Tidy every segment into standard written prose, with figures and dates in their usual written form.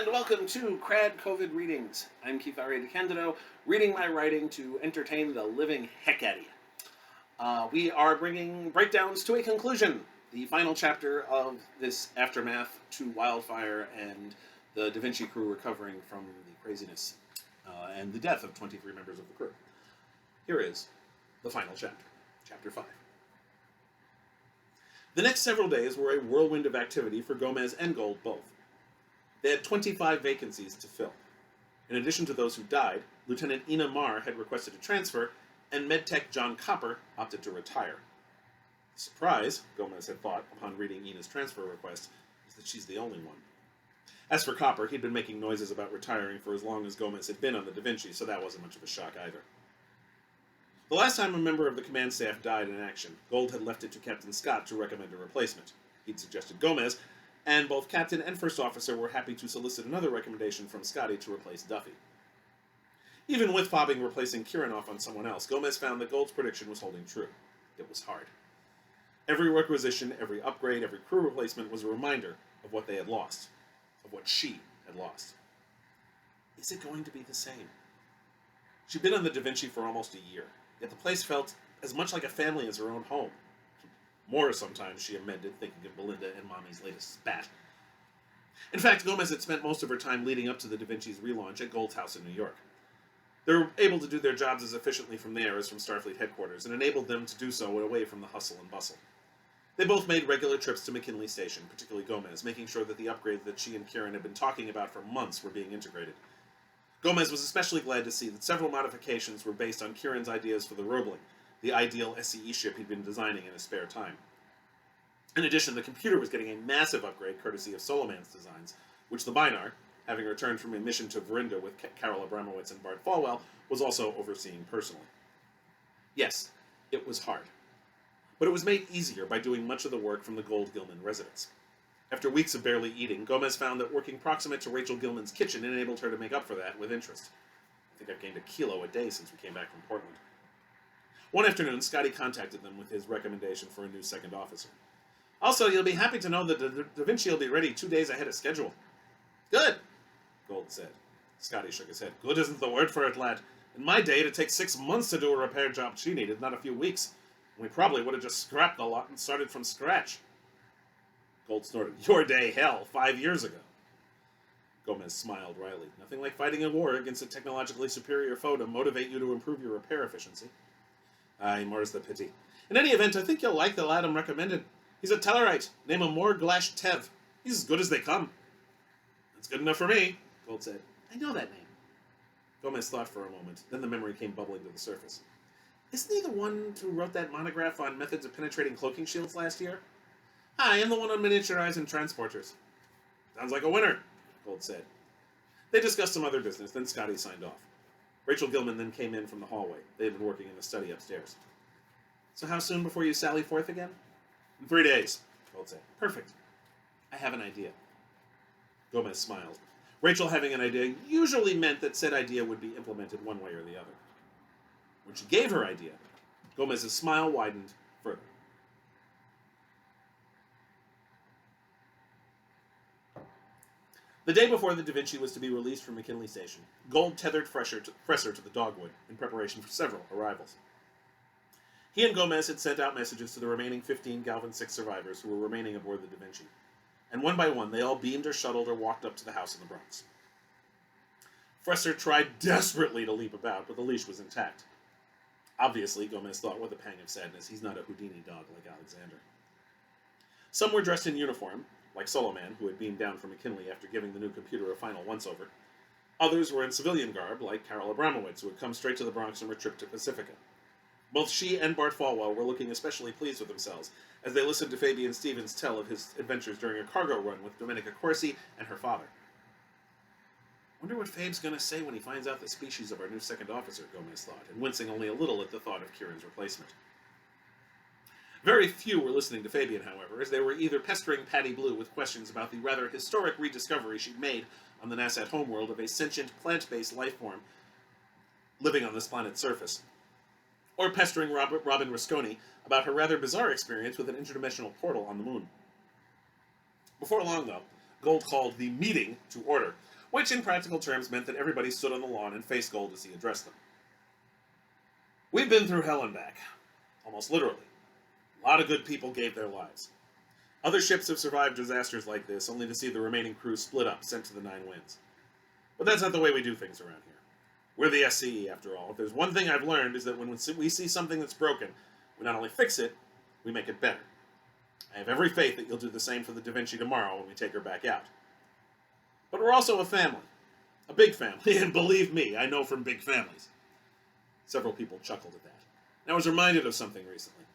and welcome to KRAD COVID Readings. I'm Keith R.A. DeCandido, reading my writing to entertain the living heck out of you. We are bringing breakdowns to a conclusion, the final chapter of this aftermath to wildfire and the Da Vinci crew recovering from the craziness and the death of 23 members of the crew. Here is the final chapter, Chapter 5. The next several days were a whirlwind of activity for Gomez and Gold both. They had 25 vacancies to fill. In addition to those who died, Lieutenant Ina Marr had requested a transfer, and MedTech John Copper opted to retire. The surprise, Gomez had thought upon reading Ina's transfer request, is that she's the only one. As for Copper, he'd been making noises about retiring for as long as Gomez had been on the Da Vinci, so that wasn't much of a shock either. The last time a member of the command staff died in action, Gold had left it to Captain Scott to recommend a replacement. He'd suggested Gomez, and both Captain and First Officer were happy to solicit another recommendation from Scotty to replace Duffy. Even with fobbing replacing Kiranoff on someone else, Gomez found that Gold's prediction was holding true. It was hard. Every requisition, every upgrade, every crew replacement was a reminder of what they had lost, of what she had lost. Is it going to be the same? She'd been on the Da Vinci for almost a year, yet the place felt as much like a family as her own home. More sometimes, she amended, thinking of Belinda and Mommy's latest spat. In fact, Gomez had spent most of her time leading up to the Da Vinci's relaunch at Gold's house in New York. They were able to do their jobs as efficiently from there as from Starfleet headquarters, and enabled them to do so away from the hustle and bustle. They both made regular trips to McKinley Station, particularly Gomez, making sure that the upgrades that she and Kieran had been talking about for months were being integrated. Gomez was especially glad to see that several modifications were based on Kieran's ideas for the Roebling, the ideal S.C.E. ship he'd been designing in his spare time. In addition, the computer was getting a massive upgrade courtesy of Solomon's designs, which the Binar, having returned from a mission to Verinda with Carol Abramowitz and Bart Falwell, was also overseeing personally. Yes, it was hard. But it was made easier by doing much of the work from the Gold Gilman residence. After weeks of barely eating, Gomez found that working proximate to Rachel Gilman's kitchen enabled her to make up for that with interest. I think I've gained a kilo a day since we came back from Portland. One afternoon, Scotty contacted them with his recommendation for a new second officer. Also, you'll be happy to know that the Da Vinci will be ready 2 days ahead of schedule. Good, Gold said. Scotty shook his head. Good isn't the word for it, lad. In my day, it'd take 6 months to do a repair job she needed, not a few weeks. We probably would have just scrapped the lot and started from scratch. Gold snorted. Your day, hell, 5 years ago. Gomez smiled wryly. Nothing like fighting a war against a technologically superior foe to motivate you to improve your repair efficiency. Aye, more's the pity. In any event, I think you'll like the lad I'm recommended. He's a Tellarite. Name him Morglash Tev. He's as good as they come. That's good enough for me, Gold said. I know that name. Gomez thought for a moment. Then the memory came bubbling to the surface. Isn't he the one who wrote that monograph on methods of penetrating cloaking shields last year? I am the one on miniaturizing transporters. Sounds like a winner, Gold said. They discussed some other business, then Scotty signed off. Rachel Gilman then came in from the hallway. They had been working in the study upstairs. So how soon before you sally forth again? In 3 days, Gold said. Perfect. I have an idea. Gomez smiled. Rachel having an idea usually meant that said idea would be implemented one way or the other. When she gave her idea, Gomez's smile widened further. The day before the Da Vinci was to be released from McKinley Station, Gold tethered Fresser to the Dogwood in preparation for several arrivals. He and Gomez had sent out messages to the remaining 15 Galvan VI survivors who were remaining aboard the Da Vinci, and one by one they all beamed or shuttled or walked up to the house in the Bronx. Fresser tried desperately to leap about, but the leash was intact. Obviously, Gomez thought with a pang of sadness, he's not a Houdini dog like Alexander. Some were dressed in uniform, like Soloman, who had beamed down from McKinley after giving the new computer a final once-over. Others were in civilian garb, like Carol Abramowitz, who had come straight to the Bronx from her trip to Pacifica. Both she and Bart Falwell were looking especially pleased with themselves as they listened to Fabian Stevens tell of his adventures during a cargo run with Domenica Corsi and her father. Wonder what Fabe's going to say when he finds out the species of our new second officer, Gomez thought, and wincing only a little at the thought of Kieran's replacement. Very few were listening to Fabian, however, as they were either pestering Patty Blue with questions about the rather historic rediscovery she'd made on the NASA homeworld of a sentient plant-based life form living on this planet's surface, or pestering Robin Rusconi about her rather bizarre experience with an interdimensional portal on the moon. Before long, though, Gold called the meeting to order, which in practical terms meant that everybody stood on the lawn and faced Gold as he addressed them. We've been through hell and back, almost literally. A lot of good people gave their lives. Other ships have survived disasters like this, only to see the remaining crew split up, sent to the Nine Winds. But that's not the way we do things around here. We're the S.C.E, after all. If there's one thing I've learned is that when we see something that's broken, we not only fix it, we make it better. I have every faith that you'll do the same for the Da Vinci tomorrow when we take her back out. But we're also a family. A big family, and believe me, I know from big families. Several people chuckled at that. And I was reminded of something recently.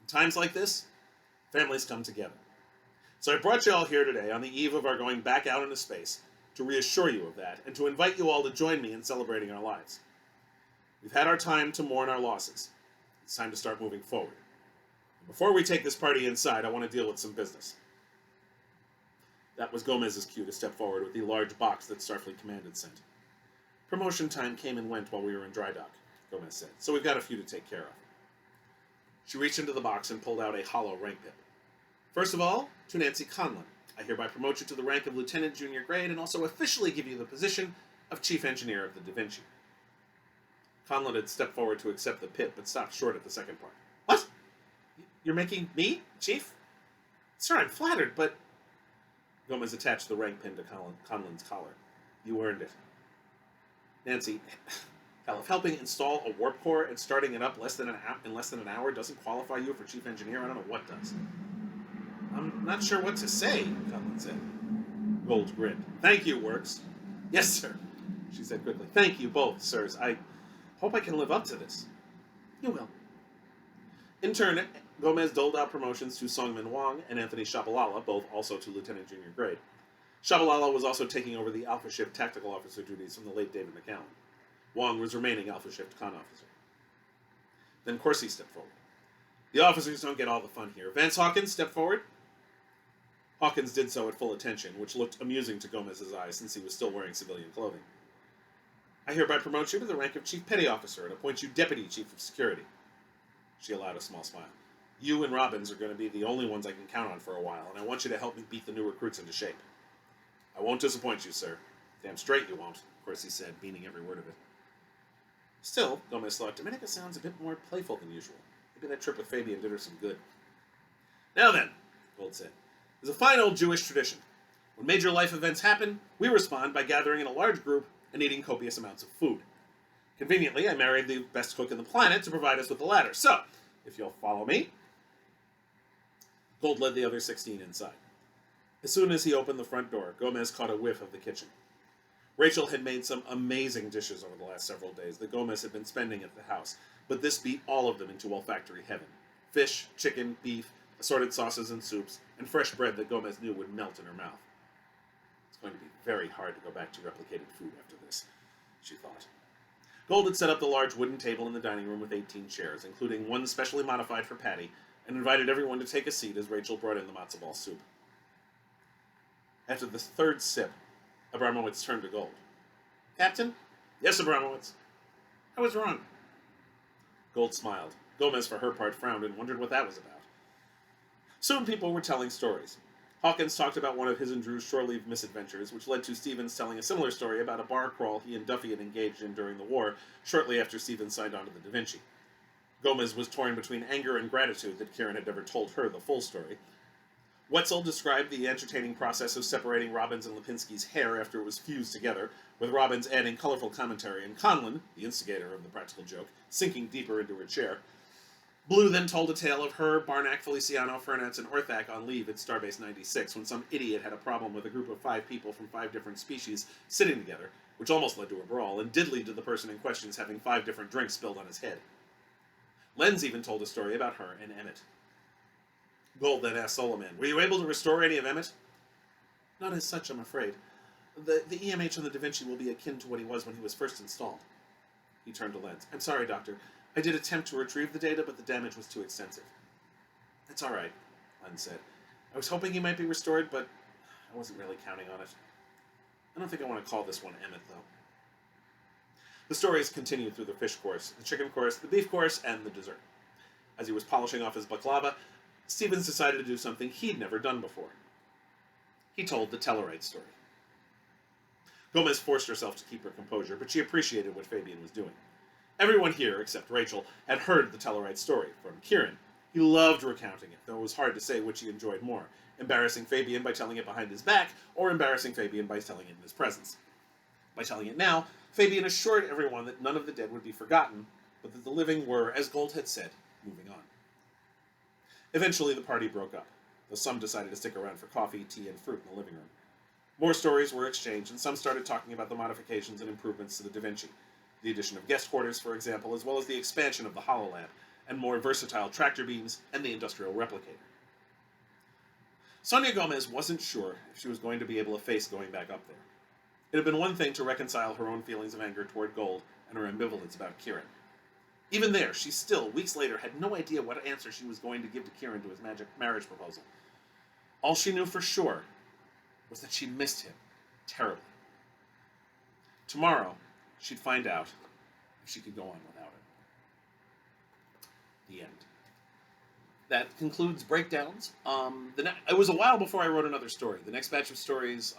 In times like this, families come together. So I brought you all here today on the eve of our going back out into space to reassure you of that and to invite you all to join me in celebrating our lives. We've had our time to mourn our losses. It's time to start moving forward. Before we take this party inside, I want to deal with some business. That was Gomez's cue to step forward with the large box that Starfleet Command had sent. Promotion time came and went while we were in dry dock, Gomez said, so we've got a few to take care of. She reached into the box and pulled out a hollow rank pip. First of all, to Nancy Conlon, I hereby promote you to the rank of Lieutenant Junior Grade and also officially give you the position of Chief Engineer of the Da Vinci. Conlon had stepped forward to accept the pip, but stopped short at the second part. What? You're making me, Chief? Sir, I'm flattered, but... Gomez attached the rank pin to Conlon's collar. You earned it. Nancy, hell, if helping install a warp core and starting it up in less than an hour doesn't qualify you for Chief Engineer, I don't know what does. I'm not sure what to say, Conlon said. Gold grinned. Thank you, Works. Yes, sir, she said quickly. Thank you both, sirs. I hope I can live up to this. You will. In turn, Gomez doled out promotions to Songmin Wang and Anthony Shabalala, both also to Lieutenant Junior Grade. Shabalala was also taking over the Alpha Shift tactical officer duties from the late David McCallum. Wang was remaining Alpha Shift con officer. Then Corsi stepped forward. The officers don't get all the fun here. Vance Hawkins stepped forward. Hawkins did so at full attention, which looked amusing to Gomez's eyes since he was still wearing civilian clothing. I hereby promote you to the rank of Chief Petty Officer and appoint you Deputy Chief of Security. She allowed a small smile. You and Robbins are going to be the only ones I can count on for a while, and I want you to help me beat the new recruits into shape. I won't disappoint you, sir. Damn straight you won't, Corsi said, meaning every word of it. Still, Gomez thought, Dominica sounds a bit more playful than usual. Maybe that trip with Fabian did her some good. Now then, Gold said, there's a fine old Jewish tradition. When major life events happen, we respond by gathering in a large group and eating copious amounts of food. Conveniently, I married the best cook in the planet to provide us with the latter. So, if you'll follow me... Gold led the other 16 inside. As soon as he opened the front door, Gomez caught a whiff of the kitchen. Rachel had made some amazing dishes over the last several days that Gomez had been spending at the house, but this beat all of them into olfactory heaven. Fish, chicken, beef, assorted sauces and soups, and fresh bread that Gomez knew would melt in her mouth. It's going to be very hard to go back to replicated food after this, she thought. Gold had set up the large wooden table in the dining room with 18 chairs, including one specially modified for Patty, and invited everyone to take a seat as Rachel brought in the matzo ball soup. After the third sip, Abramowitz turned to Gold. Captain? Yes, Abramowitz. I was wrong. Gold smiled. Gomez, for her part, frowned and wondered what that was about. Soon people were telling stories. Hawkins talked about one of his and Drew's shore leave misadventures, which led to Stevens telling a similar story about a bar crawl he and Duffy had engaged in during the war, shortly after Stevens signed on to the Da Vinci. Gomez was torn between anger and gratitude that Kieran had never told her the full story. Wetzel described the entertaining process of separating Robbins and Lipinski's hair after it was fused together, with Robbins adding colorful commentary and Conlon, the instigator of the practical joke, sinking deeper into her chair. Blue then told a tale of her, Barnack, Feliciano, Fernatz, and Orthak on leave at Starbase 96 when some idiot had a problem with a group of 5 people from 5 different species sitting together, which almost led to a brawl, and did lead to the person in question's having 5 different drinks spilled on his head. Lenz even told a story about her and Emmett. Gold then asked Solomon, were you able to restore any of Emmett? Not as such, I'm afraid. The EMH on the Da Vinci will be akin to what he was when he was first installed. He turned to Lenz. I'm sorry, Doctor. I did attempt to retrieve the data, but the damage was too extensive. That's all right, Lenz said. I was hoping he might be restored, but I wasn't really counting on it. I don't think I want to call this one Emmett, though. The stories continued through the fish course, the chicken course, the beef course, and the dessert. As he was polishing off his baklava, Stevens decided to do something he'd never done before. he told the Telluride story. Gomez forced herself to keep her composure, but she appreciated what Fabian was doing. Everyone here, except Rachel, had heard the Telluride story from Kieran. He loved recounting it, though it was hard to say which he enjoyed more, embarrassing Fabian by telling it behind his back, or embarrassing Fabian by telling it in his presence. By telling it now, Fabian assured everyone that none of the dead would be forgotten, but that the living were, as Gold had said, moving on. Eventually, the party broke up, though some decided to stick around for coffee, tea, and fruit in the living room. More stories were exchanged, and some started talking about the modifications and improvements to the Da Vinci, the addition of guest quarters, for example, as well as the expansion of the HoloLab, and more versatile tractor beams, and the industrial replicator. Sonia Gomez wasn't sure if she was going to be able to face going back up there. It had been one thing to reconcile her own feelings of anger toward Gold and her ambivalence about Kieran. Even there, she still, weeks later, had no idea what answer she was going to give to Kieran to his magic marriage proposal. All she knew for sure was that she missed him terribly. Tomorrow, she'd find out if she could go on without him. The end. That concludes Breakdowns. It was a while before I wrote another story. The next batch of stories,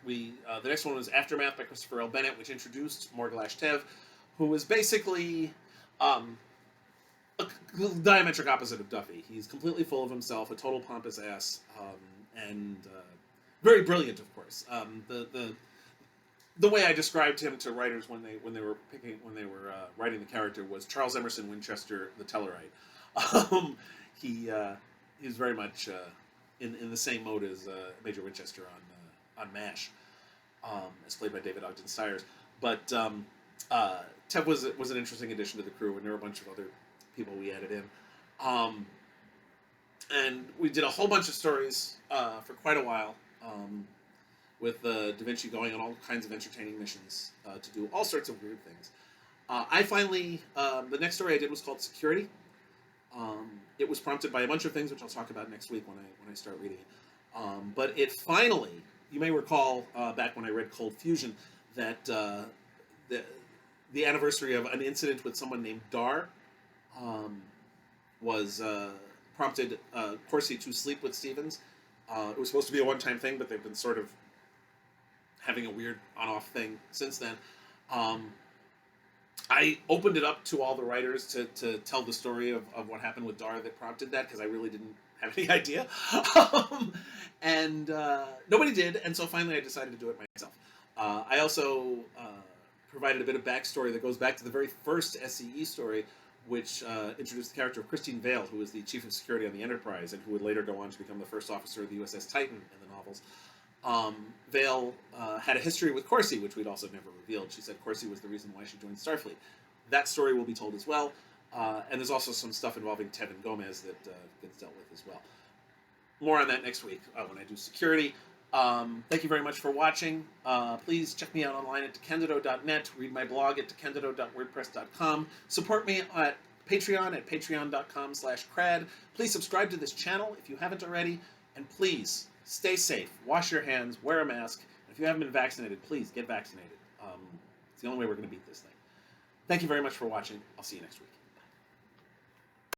the next one was Aftermath by Christopher L. Bennett, which introduced Morgulash Tev, who was basically a diametric opposite of Duffy. He's completely full of himself, a total pompous ass, and very brilliant, of course. The way I described him to writers when they were writing the character was Charles Emerson Winchester the Telluride. He was very much in the same mode as Major Winchester on MASH, as played by David Ogden Stiers. But Tev was an interesting addition to the crew, and there were a bunch of other people we added in. And we did a whole bunch of stories for quite a while, with Da Vinci going on all kinds of entertaining missions to do all sorts of weird things. I finally, the next story I did was called Security. It was prompted by a bunch of things, which I'll talk about next week when I start reading it. But it finally, you may recall back when I read Cold Fusion, that the anniversary of an incident with someone named Dar was prompted Corsi to sleep with Stevens. It was supposed to be a one-time thing, but they've been sort of having a weird on-off thing since then. I opened it up to all the writers to tell the story of what happened with Dar that prompted that, because I really didn't have any idea. And nobody did, and so finally I decided to do it myself. I also provided a bit of backstory that goes back to the very first S.C.E. story, which introduced the character of Christine Vale, who was the chief of security on the Enterprise, and who would later go on to become the first officer of the U.S.S. Titan in the novels. Vale had a history with Corsi, which we'd also never revealed. She said Corsi was the reason why she joined Starfleet. That story will be told as well, and there's also some stuff involving Tev and Gomez that gets dealt with as well. More on that next week when I do Security. Thank you very much for watching. Please check me out online at DeCandido.net. Read my blog at DeCandido.wordpress.com. Support me at Patreon at patreon.com/KRAD. Please subscribe to this channel if you haven't already. And please, stay safe. Wash your hands. Wear a mask. And if you haven't been vaccinated, please get vaccinated. It's the only way we're going to beat this thing. Thank you very much for watching. I'll see you next week.